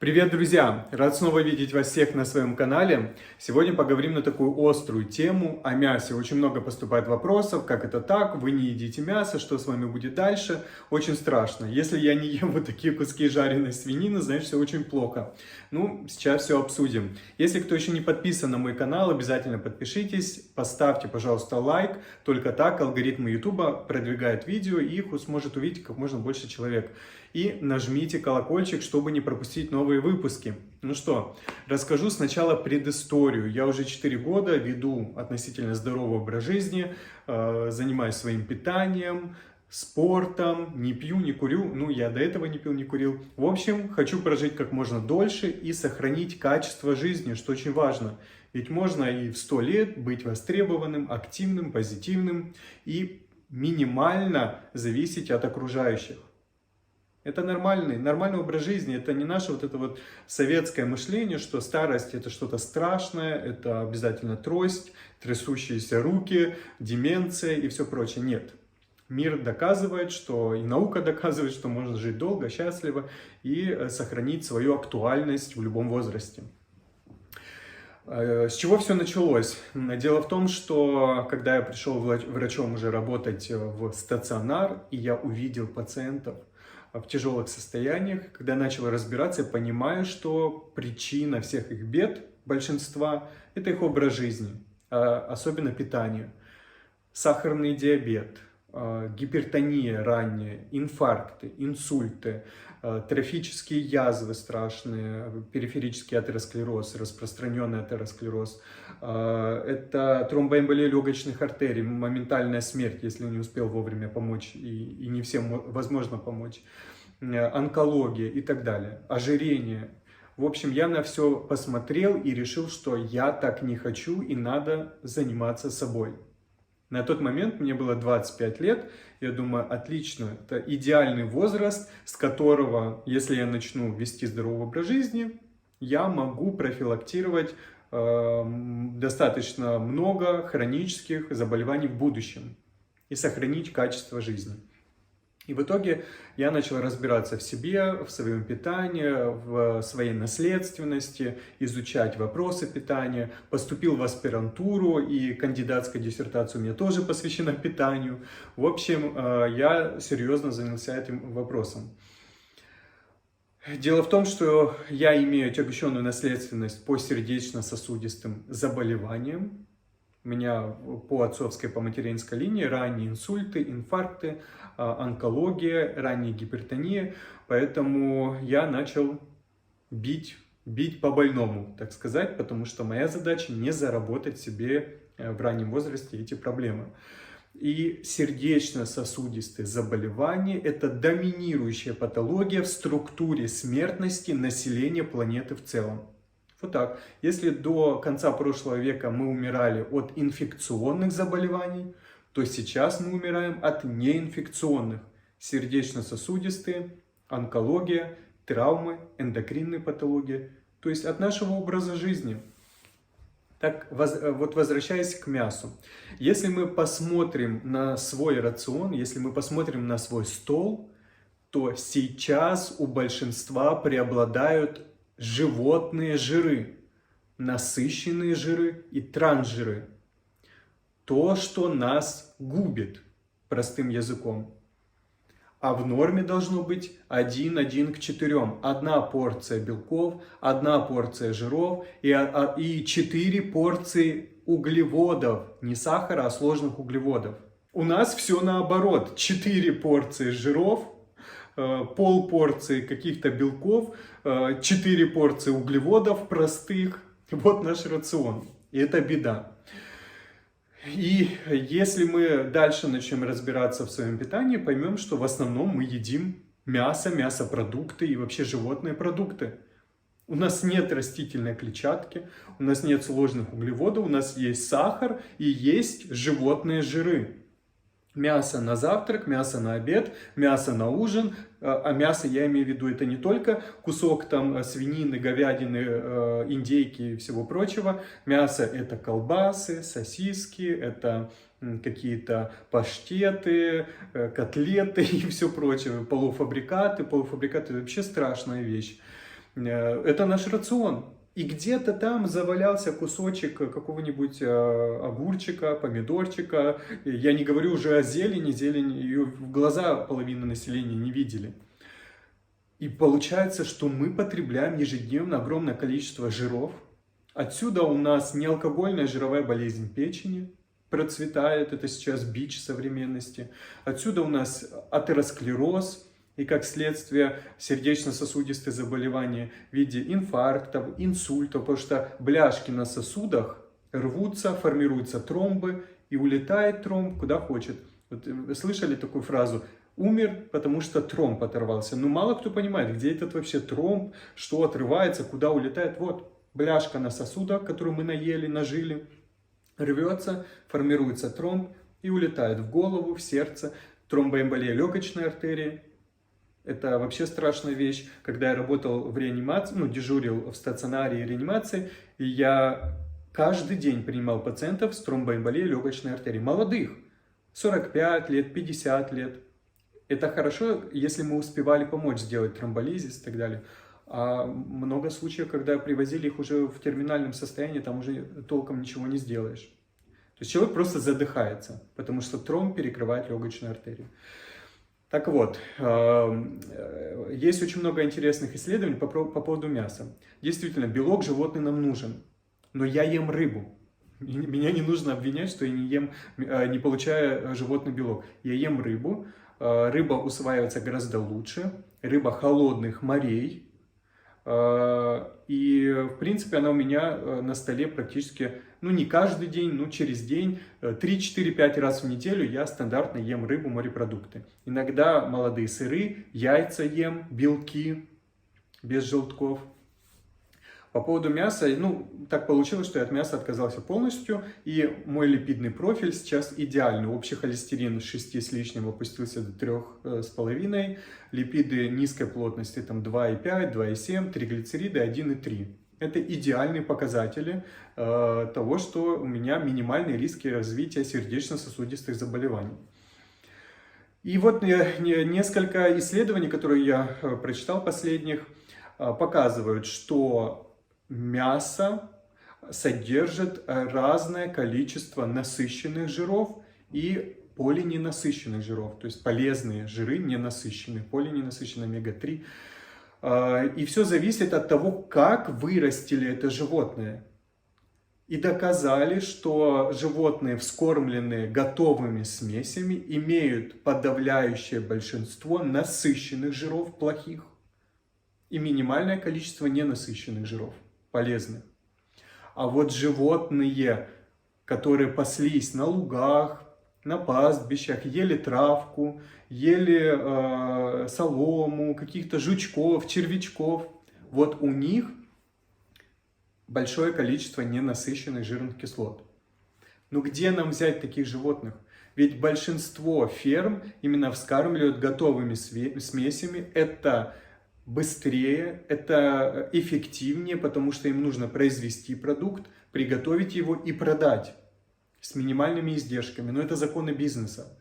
Привет, друзья! Рад снова видеть вас всех на своем канале. Сегодня поговорим на такую острую тему о мясе. Очень много поступает вопросов, как это так, вы не едите мясо, что с вами будет дальше. Очень страшно. Если я не ем вот такие куски жареной свинины, значит все очень плохо. Ну, сейчас все обсудим. Если кто еще не подписан на мой канал, обязательно подпишитесь, поставьте, пожалуйста, лайк. Только так алгоритмы YouTube продвигают видео и их сможет увидеть как можно больше человек. И нажмите колокольчик, чтобы не пропустить новые выпуски. Ну что, расскажу сначала предысторию. Я уже 4 года веду относительно здоровый образ жизни, занимаюсь своим питанием, спортом, не пью, не курю. Ну, я до этого не пил, не курил. В общем, хочу прожить как можно дольше и сохранить качество жизни, что очень важно. Ведь можно и в 100 лет быть востребованным, активным, позитивным и минимально зависеть от окружающих. Это нормальный образ жизни, это не наше вот это вот советское мышление, что старость это что-то страшное, это обязательно трость, трясущиеся руки, деменция и все прочее. Нет. Мир доказывает, что и наука доказывает, что можно жить долго, счастливо и сохранить свою актуальность в любом возрасте. С чего все началось? Дело в том, что когда я пришел врачом уже работать в стационар, и я увидел пациентов в тяжелых состояниях, когда я начал разбираться, я понимаю, что причина всех их бед, большинства, это их образ жизни, особенно питание. Сахарный диабет, гипертония ранняя, инфаркты, инсульты, трофические язвы страшные, периферический атеросклероз, распространенный атеросклероз. Это тромбоэмболия легочных артерий, моментальная смерть, если не успел вовремя помочь, и не всем возможно помочь. Онкология и так далее, ожирение. В общем, я на все посмотрел и решил, что я так не хочу и надо заниматься собой. На тот момент мне было 25 лет, я думаю, отлично, это идеальный возраст, с которого, если я начну вести здоровый образ жизни, я могу профилактировать достаточно много хронических заболеваний в будущем и сохранить качество жизни. И в итоге я начал разбираться в себе, в своем питании, в своей наследственности, изучать вопросы питания. Поступил в аспирантуру, и кандидатская диссертация у меня тоже посвящена питанию. В общем, я серьезно занялся этим вопросом. Дело в том, что я имею отягощенную наследственность по сердечно-сосудистым заболеваниям. У меня по отцовской, по материнской линии ранние инсульты, инфаркты, онкология, ранняя гипертония. Поэтому я начал бить по больному, так сказать, потому что моя задача не заработать себе в раннем возрасте эти проблемы. И сердечно-сосудистые заболевания – это доминирующая патология в структуре смертности населения планеты в целом. Вот так. Если до конца прошлого века мы умирали от инфекционных заболеваний, то сейчас мы умираем от неинфекционных. Сердечно-сосудистые, онкология, травмы, эндокринные патологии. То есть от нашего образа жизни. Так, вот возвращаясь к мясу. Если мы посмотрим на свой рацион, если мы посмотрим на свой стол, то сейчас у большинства преобладают животные жиры, насыщенные жиры и трансжиры. То, что нас губит, простым языком. А в норме должно быть 1 к 4. Одна порция белков, одна порция жиров и 4 порции углеводов. Не сахара, а сложных углеводов. У нас все наоборот. 4 порции жиров, полпорции каких-то белков, 4 порции углеводов простых. Вот наш рацион. И это беда. И если мы дальше начнем разбираться в своем питании, поймем, что в основном мы едим мясо, мясопродукты и вообще животные продукты. У нас нет растительной клетчатки, у нас нет сложных углеводов, у нас есть сахар и есть животные жиры. Мясо на завтрак, мясо на обед, мясо на ужин. А мясо, я имею в виду, это не только кусок там свинины, говядины, индейки и всего прочего. Мясо это колбасы, сосиски, это какие-то паштеты, котлеты и все прочее. Полуфабрикаты. Полуфабрикаты вообще страшная вещь. Это наш рацион. И где-то там завалялся кусочек какого-нибудь огурчика, помидорчика. Я не говорю уже о зелени, зелень ее в глаза половины населения не видели. И получается, что мы потребляем ежедневно огромное количество жиров. Отсюда у нас неалкогольная жировая болезнь печени процветает, это сейчас бич современности. Отсюда у нас атеросклероз и, как следствие, сердечно-сосудистые заболевания в виде инфарктов, инсультов, потому что бляшки на сосудах рвутся, формируются тромбы, и улетает тромб куда хочет. Вот, вы слышали такую фразу? Умер, потому что тромб оторвался. Но мало кто понимает, где этот вообще тромб, что отрывается, куда улетает. Вот, бляшка на сосудах, которую мы наели, нажили, рвется, формируется тромб и улетает в голову, в сердце. Тромбоэмболия легочной артерии. Это вообще страшная вещь. Когда я работал в реанимации, дежурил в стационаре реанимации, и я каждый день принимал пациентов с тромбоэмболией легочной артерии. Молодых, 45 лет, 50 лет. Это хорошо, если мы успевали помочь сделать тромболизис и так далее. А много случаев, когда привозили их уже в терминальном состоянии, там уже толком ничего не сделаешь. То есть человек просто задыхается, потому что тромб перекрывает легочную артерию. Так вот, есть очень много интересных исследований по поводу мяса. Действительно, белок животный нам нужен, но я ем рыбу. Меня не нужно обвинять, что я не получаю животный белок. Я ем рыбу, рыба усваивается гораздо лучше, рыба холодных морей. И, в принципе, она у меня на столе практически, не каждый день, но через день, 3-4-5 раз в неделю я стандартно ем рыбу, морепродукты. Иногда молодые сыры, яйца ем, белки, без желтков. По поводу мяса, так получилось, что я от мяса отказался полностью, и мой липидный профиль сейчас идеальный. Общий холестерин с 6 с лишним опустился до 3,5, липиды низкой плотности там 2,5, 2,7, триглицериды 1,3. Это идеальные показатели того, что у меня минимальные риски развития сердечно-сосудистых заболеваний. И вот несколько исследований, которые я прочитал последних, показывают, что мясо содержит разное количество насыщенных жиров и полиненасыщенных жиров, то есть полезные жиры ненасыщенные, полиненасыщенные омега-3. И все зависит от того, как вырастили это животное. И доказали, что животные, вскормленные готовыми смесями, имеют подавляющее большинство насыщенных жиров плохих и минимальное количество ненасыщенных жиров полезных. А вот животные, которые паслись на лугах, на пастбищах, ели травку, ели солому, каких-то жучков, червячков, вот у них большое количество ненасыщенных жирных кислот. Но где нам взять таких животных? Ведь большинство ферм именно вскармливают готовыми смесями. Это быстрее, это эффективнее, потому что им нужно произвести продукт, приготовить его и продать с минимальными издержками. Но это законы бизнеса.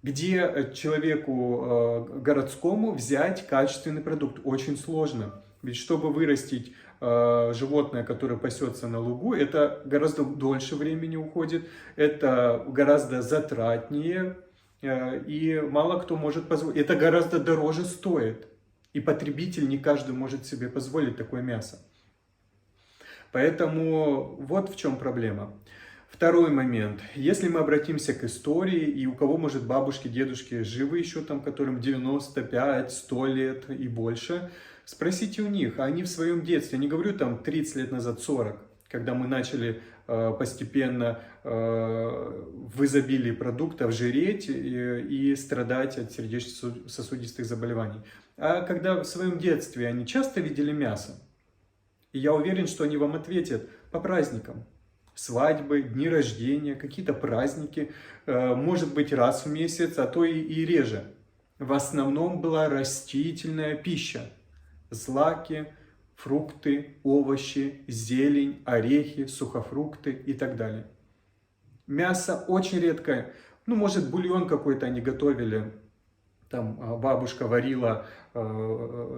Где человеку городскому взять качественный продукт? Очень сложно. Ведь чтобы вырастить животное, которое пасется на лугу, это гораздо дольше времени уходит, это гораздо затратнее, и мало кто может позволить. Это гораздо дороже стоит. И потребитель не каждый может себе позволить такое мясо. Поэтому вот в чем проблема. Второй момент. Если мы обратимся к истории, и у кого, может, бабушки, дедушки живы еще там, которым 95, 100 лет и больше, спросите у них, а они в своем детстве, я не говорю там 30 лет назад, 40, когда мы начали постепенно в изобилии продуктов жиреть и страдать от сердечно-сосудистых заболеваний. А когда в своем детстве они часто видели мясо, и я уверен, что они вам ответят по праздникам. Свадьбы, дни рождения, какие-то праздники, может быть раз в месяц, а то и реже. В основном была растительная пища. Злаки, фрукты, овощи, зелень, орехи, сухофрукты и так далее. Мясо очень редкое. Может, бульон какой-то они готовили там бабушка варила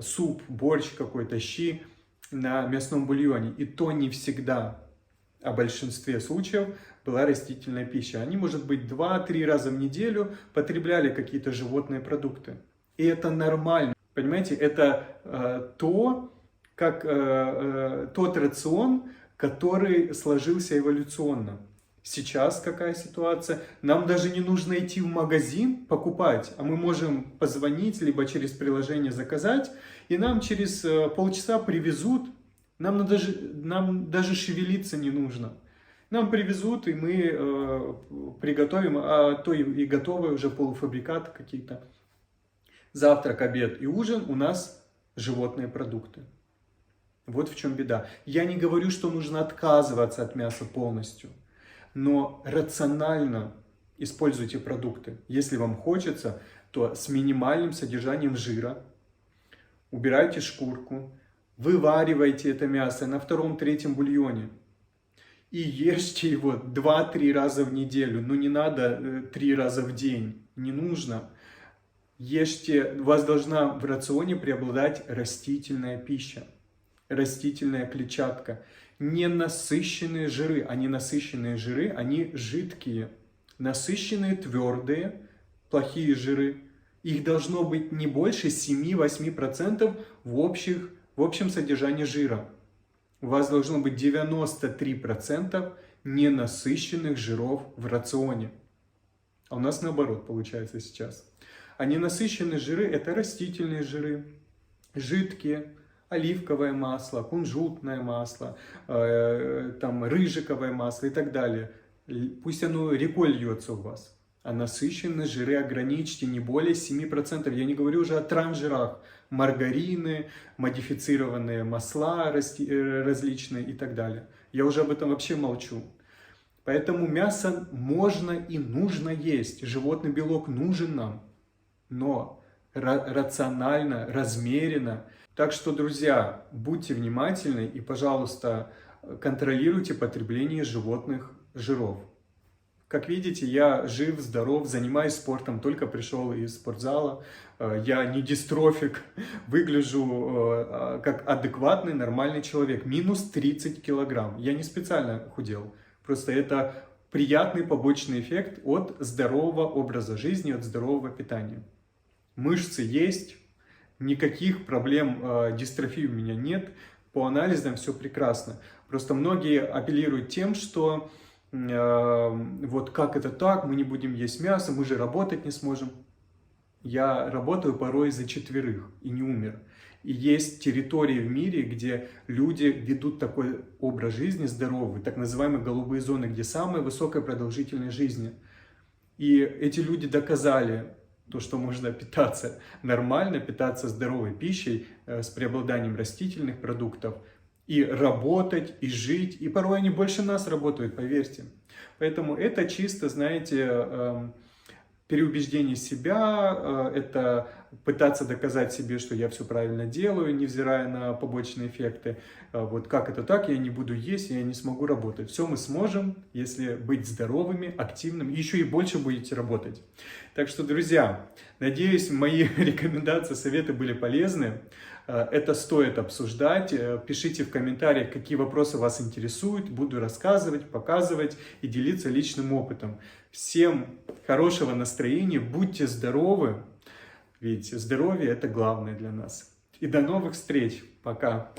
суп, борщ какой-то, щи на мясном бульоне. И то не всегда, а в большинстве случаев была растительная пища. Они, может быть, 2-3 раза в неделю потребляли какие-то животные продукты. И это нормально. Понимаете, это тот рацион, который сложился эволюционно. Сейчас какая ситуация? Нам даже не нужно идти в магазин покупать, а мы можем позвонить, либо через приложение заказать, и нам через полчаса привезут. Нам даже шевелиться не нужно. Нам привезут, и мы приготовим, а то и готовые уже полуфабрикаты какие-то. Завтрак, обед и ужин у нас животные продукты. Вот в чем беда. Я не говорю, что нужно отказываться от мяса полностью. Но рационально используйте продукты. Если вам хочется, то с минимальным содержанием жира. Убирайте шкурку. Вываривайте это мясо на 2-3 бульоне. И ешьте его 2-3 раза в неделю. Ну не надо 3 раза в день. Не нужно. Ешьте. У вас должна в рационе преобладать растительная пища. Растительная клетчатка. Ненасыщенные жиры, они жидкие. Насыщенные, твердые, плохие жиры. Их должно быть не больше 7-8% в общем содержании жира. У вас должно быть 93% ненасыщенных жиров в рационе. А у нас наоборот получается сейчас. А ненасыщенные жиры – это растительные жиры, жидкие, оливковое масло, кунжутное масло, там, рыжиковое масло и так далее. Пусть оно рекой льется у вас. А насыщенные жиры ограничьте не более 7%. Я не говорю уже о трансжирах. Маргарины, модифицированные масла различные и так далее. Я уже об этом вообще молчу. Поэтому мясо можно и нужно есть. Животный белок нужен нам. Но рационально, размеренно. Так что, друзья, будьте внимательны и, пожалуйста, контролируйте потребление животных жиров. Как видите, я жив, здоров, занимаюсь спортом, только пришел из спортзала. Я не дистрофик, выгляжу как адекватный, нормальный человек. Минус 30 килограмм. Я не специально худел. Просто это приятный побочный эффект от здорового образа жизни, от здорового питания. Мышцы есть. Никаких проблем дистрофии у меня нет. По анализам все прекрасно. Просто многие апеллируют тем, что вот как это так, мы не будем есть мясо, мы же работать не сможем. Я работаю порой за 4 и не умер. И есть территории в мире, где люди ведут такой образ жизни здоровый, так называемые голубые зоны, где самая высокая продолжительность жизни. И эти люди доказали то, что можно питаться нормально, питаться здоровой пищей с преобладанием растительных продуктов, и работать, и жить, и порой они больше нас работают, поверьте. Поэтому это чисто, знаете, переубеждение себя, это пытаться доказать себе, что я все правильно делаю, невзирая на побочные эффекты. Вот как это так, я не буду есть, я не смогу работать. Все мы сможем, если быть здоровыми, активными, еще и больше будете работать. Так что, друзья, надеюсь, мои рекомендации, советы были полезны. Это стоит обсуждать. Пишите в комментариях, какие вопросы вас интересуют. Буду рассказывать, показывать и делиться личным опытом. Всем хорошего настроения, будьте здоровы, ведь здоровье – это главное для нас. И до новых встреч. Пока.